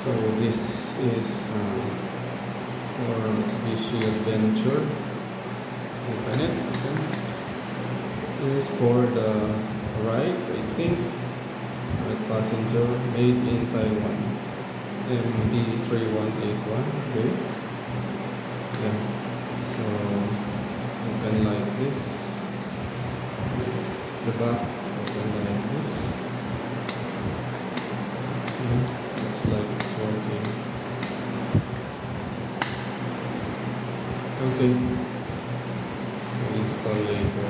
So this is for Mitsubishi Adventure. Open it. Open. This is for the right, I think. Right passenger, made in Taiwan. MD3181. Okay. Yeah. So open like this. The back open like this. Looks like it's working. Okay. We'll install later.